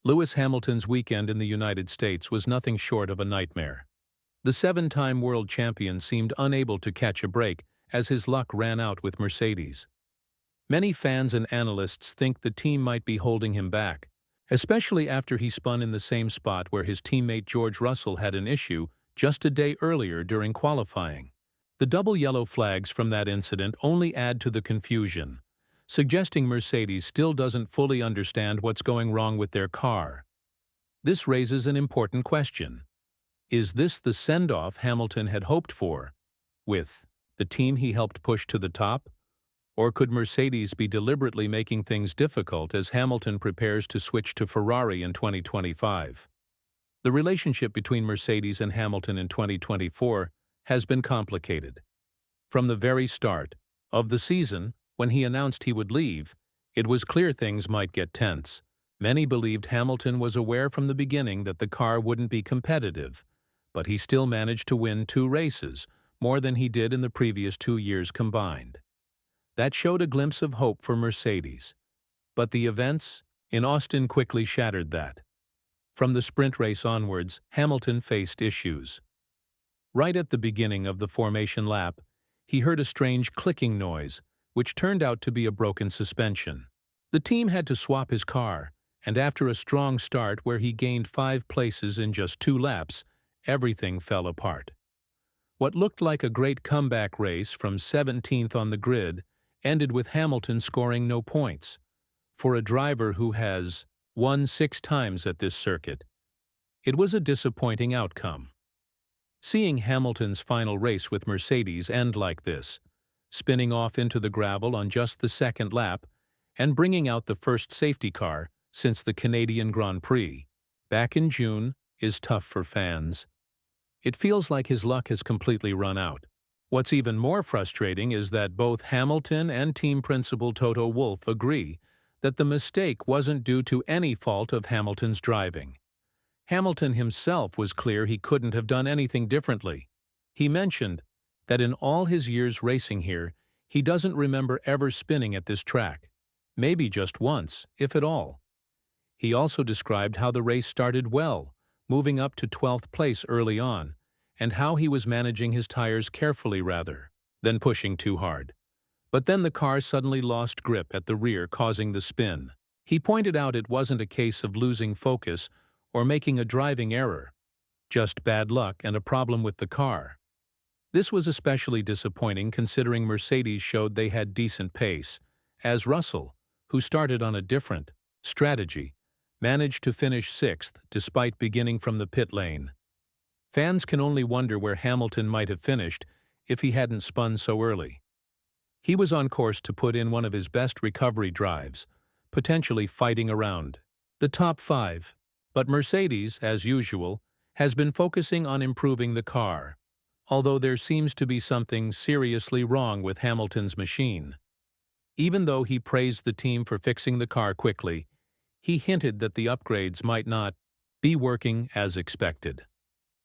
Lewis Hamilton's weekend in the United States was nothing short of a nightmare. The seven-time world champion seemed unable to catch a break as his luck ran out with Mercedes. Many fans and analysts think the team might be holding him back, especially after he spun in the same spot where his teammate George Russell had an issue just a day earlier during qualifying. The double yellow flags from that incident only add to the confusion, suggesting Mercedes still doesn't fully understand what's going wrong with their car. This raises an important question. Is this the send-off Hamilton had hoped for, with the team he helped push to the top? Or could Mercedes be deliberately making things difficult as Hamilton prepares to switch to Ferrari in 2025? The relationship between Mercedes and Hamilton in 2024 has been complicated. From the very start of the season, when he announced he would leave, it was clear things might get tense. Many believed Hamilton was aware from the beginning that the car wouldn't be competitive, but he still managed to win 2 races, more than he did in the previous 2 years combined. That showed a glimpse of hope for Mercedes. But the events in Austin quickly shattered that. From the sprint race onwards, Hamilton faced issues. Right at the beginning of the formation lap, he heard a strange clicking noise, which turned out to be a broken suspension. The team had to swap his car, and after a strong start where he gained 5 places in just 2 laps, everything fell apart. What looked like a great comeback race from 17th on the grid ended with Hamilton scoring no points. For a driver who has won 6 times at this circuit, it was a disappointing outcome. Seeing Hamilton's final race with Mercedes end like this, spinning off into the gravel on just the 2nd lap, and bringing out the first safety car since the Canadian Grand Prix back in June, is tough for fans. It feels like his luck has completely run out. What's even more frustrating is that both Hamilton and team principal Toto Wolff agree that the mistake wasn't due to any fault of Hamilton's driving. Hamilton himself was clear he couldn't have done anything differently. He mentioned that in all his years racing here, he doesn't remember ever spinning at this track, maybe just once, if at all. He also described how the race started well, moving up to 12th place early on, and how he was managing his tires carefully rather than pushing too hard. But then the car suddenly lost grip at the rear, causing the spin. He pointed out it wasn't a case of losing focus or making a driving error, just bad luck and a problem with the car. This was especially disappointing considering Mercedes showed they had decent pace, as Russell, who started on a different strategy, managed to finish 6th despite beginning from the pit lane. Fans can only wonder where Hamilton might have finished if he hadn't spun so early. He was on course to put in one of his best recovery drives, potentially fighting around the top 5. But Mercedes, as usual, has been focusing on improving the car, although there seems to be something seriously wrong with Hamilton's machine. Even though he praised the team for fixing the car quickly, he hinted that the upgrades might not be working as expected.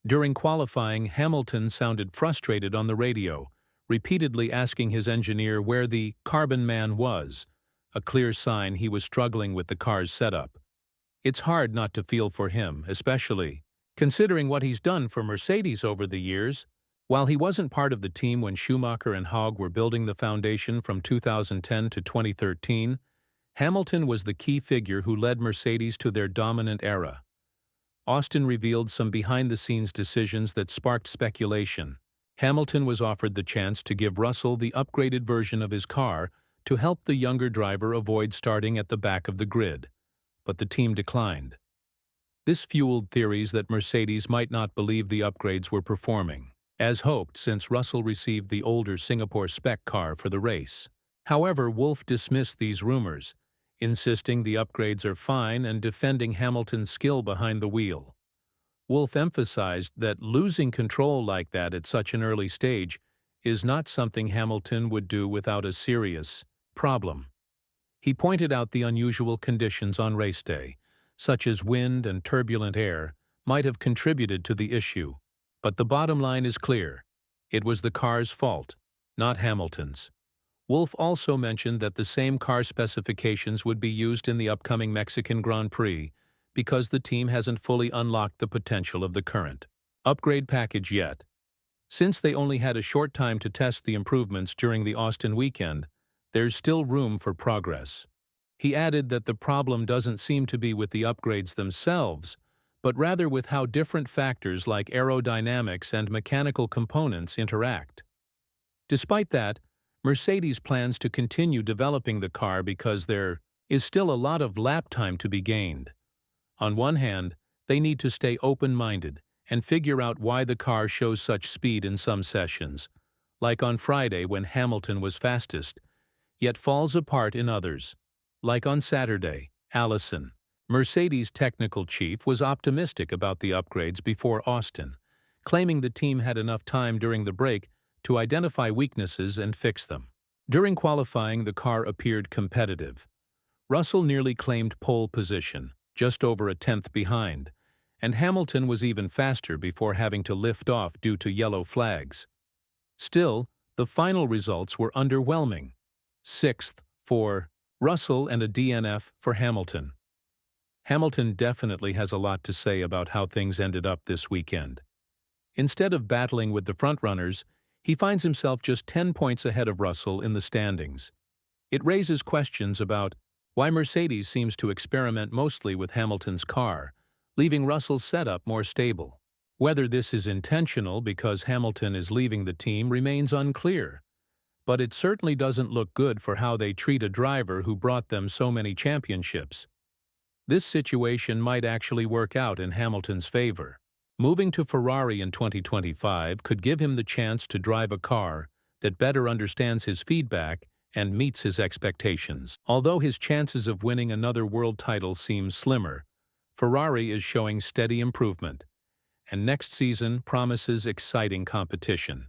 During qualifying, Hamilton sounded frustrated on the radio, repeatedly asking his engineer where the Carbon Man was, a clear sign he was struggling with the car's setup. It's hard not to feel for him, especially considering what he's done for Mercedes over the years. While he wasn't part of the team when Schumacher and Haag were building the foundation from 2010 to 2013, Hamilton was the key figure who led Mercedes to their dominant era. Austin revealed some behind-the-scenes decisions that sparked speculation. Hamilton was offered the chance to give Russell the upgraded version of his car to help the younger driver avoid starting at the back of the grid, but the team declined. This fueled theories that Mercedes might not believe the upgrades were performing as hoped since Russell received the older Singapore spec car for the race. However, Wolff dismissed these rumors, insisting the upgrades are fine and defending Hamilton's skill behind the wheel. Wolff emphasized that losing control like that at such an early stage is not something Hamilton would do without a serious problem. He pointed out the unusual conditions on race day, such as wind and turbulent air, might have contributed to the issue. But the bottom line is clear. It was the car's fault, not Hamilton's. Wolff also mentioned that the same car specifications would be used in the upcoming Mexican Grand Prix, because the team hasn't fully unlocked the potential of the current upgrade package yet. Since they only had a short time to test the improvements during the Austin weekend, there's still room for progress. He added that the problem doesn't seem to be with the upgrades themselves, but rather with how different factors like aerodynamics and mechanical components interact. Despite that, Mercedes plans to continue developing the car because there is still a lot of lap time to be gained. On one hand, they need to stay open-minded and figure out why the car shows such speed in some sessions, like on Friday when Hamilton was fastest, yet falls apart in others, like on Saturday. Allison, Mercedes' technical chief, was optimistic about the upgrades before Austin, claiming the team had enough time during the break to identify weaknesses and fix them. During qualifying, the car appeared competitive. Russell nearly claimed pole position, just over a tenth behind, and Hamilton was even faster before having to lift off due to yellow flags. Still, the final results were underwhelming. 6th for Russell and a DNF for Hamilton. Hamilton definitely has a lot to say about how things ended up this weekend. Instead of battling with the frontrunners, he finds himself just 10 points ahead of Russell in the standings. It raises questions about why Mercedes seems to experiment mostly with Hamilton's car, leaving Russell's setup more stable. Whether this is intentional because Hamilton is leaving the team remains unclear, but it certainly doesn't look good for how they treat a driver who brought them so many championships. This situation might actually work out in Hamilton's favor. Moving to Ferrari in 2025 could give him the chance to drive a car that better understands his feedback and meets his expectations. Although his chances of winning another world title seem slimmer, Ferrari is showing steady improvement, and next season promises exciting competition.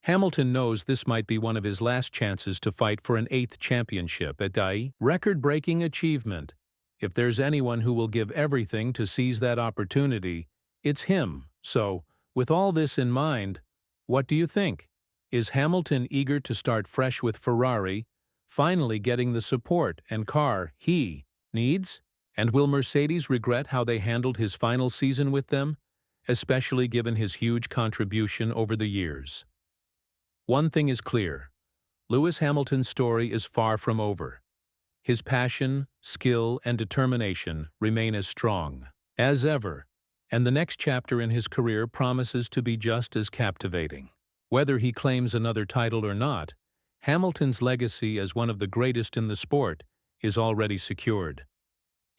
Hamilton knows this might be one of his last chances to fight for an 8th championship at a record-breaking achievement. If there's anyone who will give everything to seize that opportunity, it's him. So, with all this in mind, what do you think? Is Hamilton eager to start fresh with Ferrari, finally getting the support and car he needs? And will Mercedes regret how they handled his final season with them, especially given his huge contribution over the years? One thing is clear: Lewis Hamilton's story is far from over. His passion, skill, and determination remain as strong as ever, and the next chapter in his career promises to be just as captivating. Whether he claims another title or not, Hamilton's legacy as one of the greatest in the sport is already secured.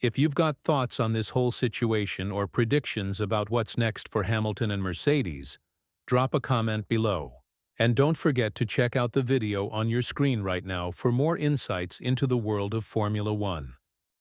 If you've got thoughts on this whole situation or predictions about what's next for Hamilton and Mercedes, drop a comment below. And don't forget to check out the video on your screen right now for more insights into the world of Formula One.